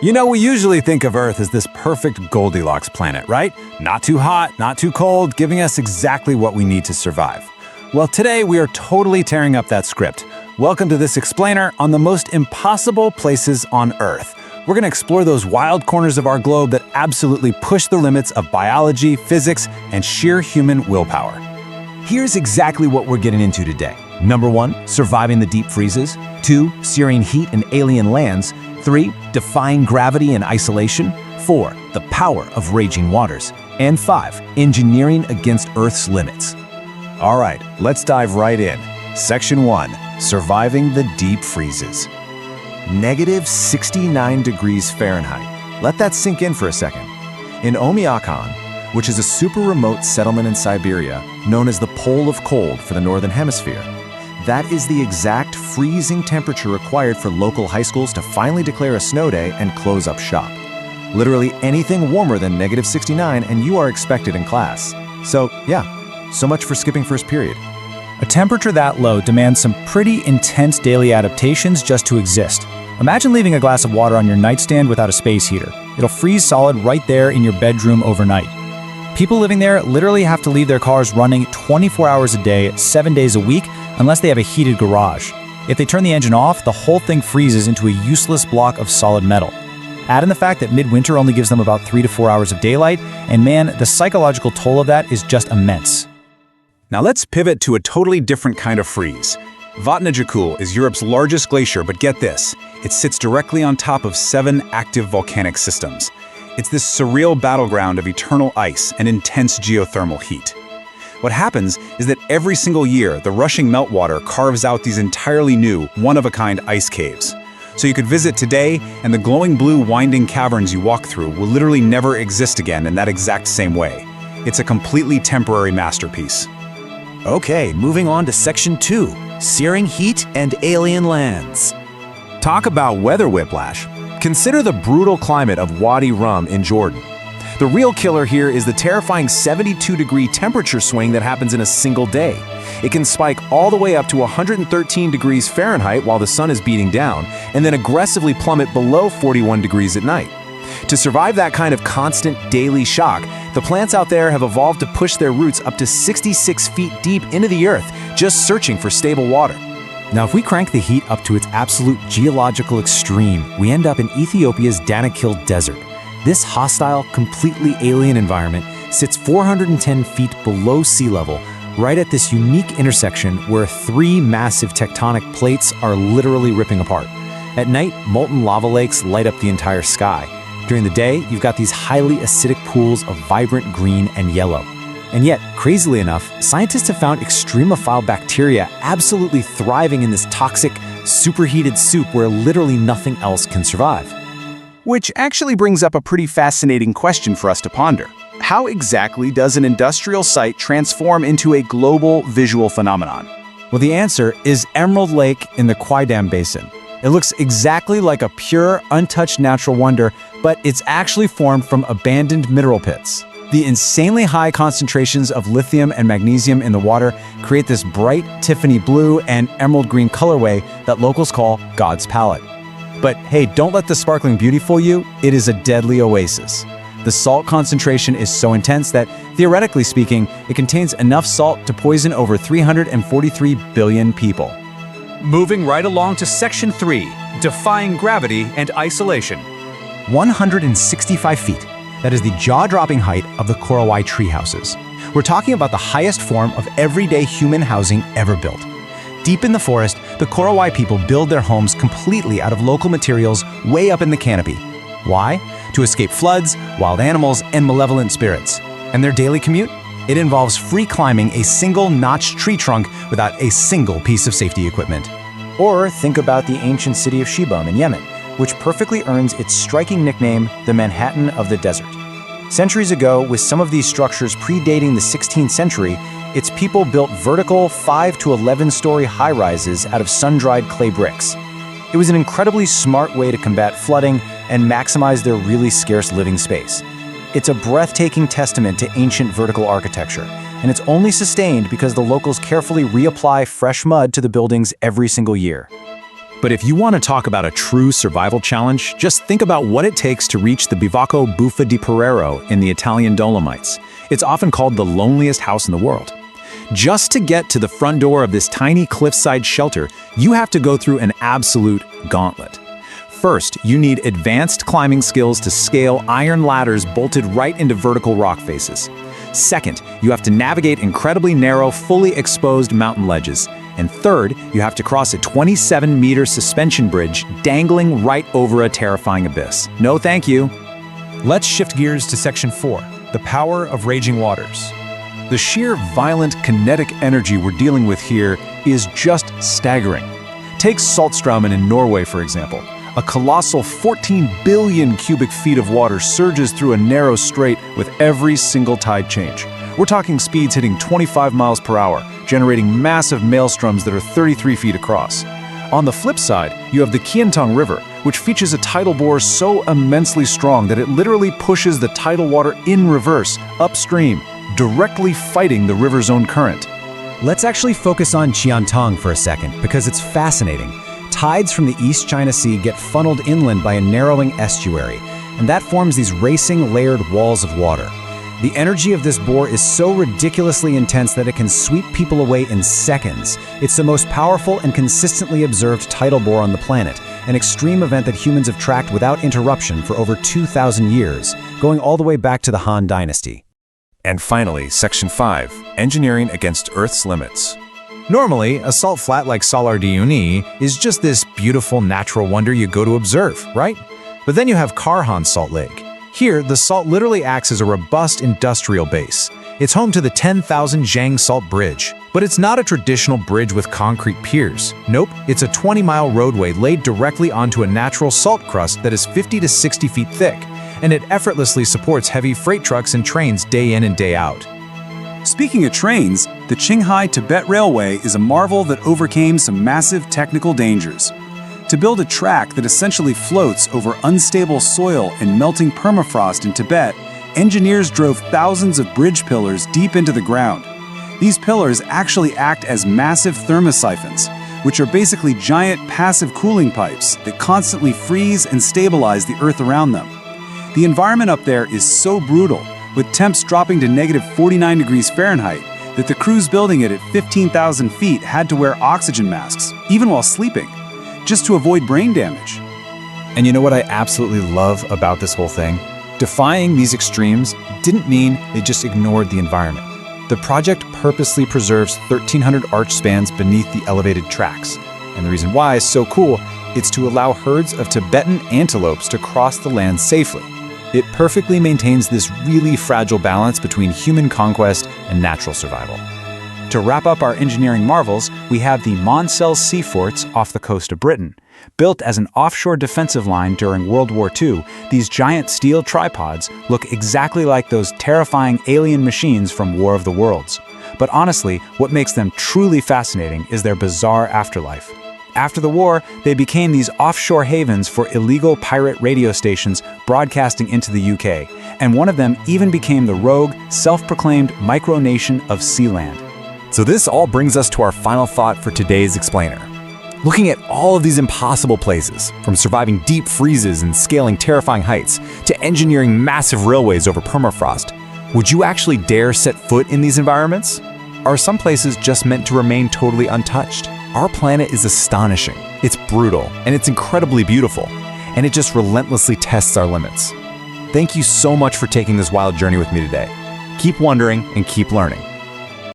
We usually think of Earth as this perfect Goldilocks planet, right? Not too hot, not too cold, giving us exactly what we need to survive. Well, today we are totally tearing up that script. Welcome to this explainer on the most impossible places on Earth. We're going to explore those wild corners of our globe that absolutely push the limits of biology, physics, and sheer human willpower. Here's exactly what we're getting into today. Number 1, surviving the deep freezes. 2, searing heat in alien lands. 3, defying gravity and isolation. 4, the power of raging waters. And 5, engineering against Earth's limits. All right, let's dive right in. Section 1, surviving the deep freezes. -69 degrees Fahrenheit. Let that sink in for a second. In Omiakan, which is a super remote settlement in Siberia, known as the Pole of Cold for the Northern Hemisphere, that is the exact freezing temperature required for local high schools to finally declare a snow day and close up shop. Literally anything warmer than -69 and you are expected in class. So yeah, so much for skipping first period. A temperature that low demands some pretty intense daily adaptations just to exist. Imagine leaving a glass of water on your nightstand without a space heater. It'll freeze solid right there in your bedroom overnight. People living there literally have to leave their cars running 24 hours a day, 7 days a week, unless they have a heated garage. If they turn the engine off, the whole thing freezes into a useless block of solid metal. Add in the fact that midwinter only gives them about 3 to 4 hours of daylight, and man, the psychological toll of that is just immense. Now let's pivot to a totally different kind of freeze. Vatnajökull is Europe's largest glacier, but get this, it sits directly on top of 7 active volcanic systems. It's this surreal battleground of eternal ice and intense geothermal heat. What happens is that every single year, the rushing meltwater carves out these entirely new, one-of-a-kind ice caves. So you could visit today, and the glowing blue winding caverns you walk through will literally never exist again in that exact same way. It's a completely temporary masterpiece. Okay, moving on to Section 2, searing heat and alien lands. Talk about weather whiplash. Consider the brutal climate of Wadi Rum in Jordan. The real killer here is the terrifying 72-degree temperature swing that happens in a single day. It can spike all the way up to 113 degrees Fahrenheit while the sun is beating down, and then aggressively plummet below 41 degrees at night. To survive that kind of constant daily shock, the plants out there have evolved to push their roots up to 66 feet deep into the earth, just searching for stable water. Now, if we crank the heat up to its absolute geological extreme, we end up in Ethiopia's Danakil Desert. This hostile, completely alien environment sits 410 feet below sea level, right at this unique intersection where 3 massive tectonic plates are literally ripping apart. At night, molten lava lakes light up the entire sky. During the day, you've got these highly acidic pools of vibrant green and yellow. And yet, crazily enough, scientists have found extremophile bacteria absolutely thriving in this toxic, superheated soup where literally nothing else can survive. Which actually brings up a pretty fascinating question for us to ponder. How exactly does an industrial site transform into a global visual phenomenon? Well, the answer is Emerald Lake in the Qaidam Basin. It looks exactly like a pure, untouched natural wonder, but it's actually formed from abandoned mineral pits. The insanely high concentrations of lithium and magnesium in the water create this bright Tiffany blue and emerald green colorway that locals call God's palette. But hey, don't let the sparkling beauty fool you, it is a deadly oasis. The salt concentration is so intense that, theoretically speaking, it contains enough salt to poison over 343 billion people. Moving right along to Section 3, defying gravity and isolation. 165 feet. That is the jaw-dropping height of the Korowai tree houses. We're talking about the highest form of everyday human housing ever built. Deep in the forest, the Korowai people build their homes completely out of local materials way up in the canopy. Why? To escape floods, wild animals, and malevolent spirits. And their daily commute? It involves free climbing a single notched tree trunk without a single piece of safety equipment. Or think about the ancient city of Shibam in Yemen, which perfectly earns its striking nickname, the Manhattan of the Desert. Centuries ago, with some of these structures predating the 16th century, its people built vertical 5 to 11-story high-rises out of sun-dried clay bricks. It was an incredibly smart way to combat flooding and maximize their really scarce living space. It's a breathtaking testament to ancient vertical architecture, and it's only sustained because the locals carefully reapply fresh mud to the buildings every single year. But if you want to talk about a true survival challenge, just think about what it takes to reach the Bivacco Buffa di Perero in the Italian Dolomites. It's often called the loneliest house in the world. Just to get to the front door of this tiny cliffside shelter, you have to go through an absolute gauntlet. First, you need advanced climbing skills to scale iron ladders bolted right into vertical rock faces. Second, you have to navigate incredibly narrow, fully exposed mountain ledges. And third, you have to cross a 27-meter suspension bridge dangling right over a terrifying abyss. No thank you. Let's shift gears to Section 4, the power of raging waters. The sheer violent kinetic energy we're dealing with here is just staggering. Take Saltstraumen in Norway, for example. A colossal 14 billion cubic feet of water surges through a narrow strait with every single tide change. We're talking speeds hitting 25 miles per hour, generating massive maelstroms that are 33 feet across. On the flip side, you have the Qiantang River, which features a tidal bore so immensely strong that it literally pushes the tidal water in reverse, upstream, directly fighting the river's own current. Let's actually focus on Qiantang for a second, because it's fascinating. Tides from the East China Sea get funneled inland by a narrowing estuary, and that forms these racing, layered walls of water. The energy of this bore is so ridiculously intense that it can sweep people away in seconds. It's the most powerful and consistently observed tidal bore on the planet, an extreme event that humans have tracked without interruption for over 2,000 years, going all the way back to the Han Dynasty. And finally, Section 5, Engineering Against Earth's Limits. Normally, a salt flat like Salar de Uyuni is just this beautiful natural wonder you go to observe, right? But then you have Karhan Salt Lake. Here, the salt literally acts as a robust industrial base. It's home to the 10,000 Zhang Salt Bridge. But it's not a traditional bridge with concrete piers. Nope, it's a 20-mile roadway laid directly onto a natural salt crust that is 50 to 60 feet thick, and it effortlessly supports heavy freight trucks and trains day in and day out. Speaking of trains, the Qinghai-Tibet Railway is a marvel that overcame some massive technical dangers. To build a track that essentially floats over unstable soil and melting permafrost in Tibet, engineers drove thousands of bridge pillars deep into the ground. These pillars actually act as massive thermosiphons, which are basically giant passive cooling pipes that constantly freeze and stabilize the earth around them. The environment up there is so brutal, with temps dropping to negative 49 degrees Fahrenheit, that the crews building it at 15,000 feet had to wear oxygen masks, even while sleeping, just to avoid brain damage. And you know what I absolutely love about this whole thing? Defying these extremes didn't mean they just ignored the environment. The project purposely preserves 1,300 arch spans beneath the elevated tracks. And the reason why is so cool, it's to allow herds of Tibetan antelopes to cross the land safely. It perfectly maintains this really fragile balance between human conquest and natural survival. To wrap up our engineering marvels, we have the Monsell Sea Forts off the coast of Britain. Built as an offshore defensive line during World War II, these giant steel tripods look exactly like those terrifying alien machines from War of the Worlds. But honestly, what makes them truly fascinating is their bizarre afterlife. After the war, they became these offshore havens for illegal pirate radio stations broadcasting into the UK, and one of them even became the rogue, self-proclaimed micronation of Sealand. So this all brings us to our final thought for today's explainer. Looking at all of these impossible places, from surviving deep freezes and scaling terrifying heights, to engineering massive railways over permafrost, would you actually dare set foot in these environments? Are some places just meant to remain totally untouched? Our planet is astonishing, it's brutal, and it's incredibly beautiful, and it just relentlessly tests our limits. Thank you so much for taking this wild journey with me today. Keep wondering and keep learning.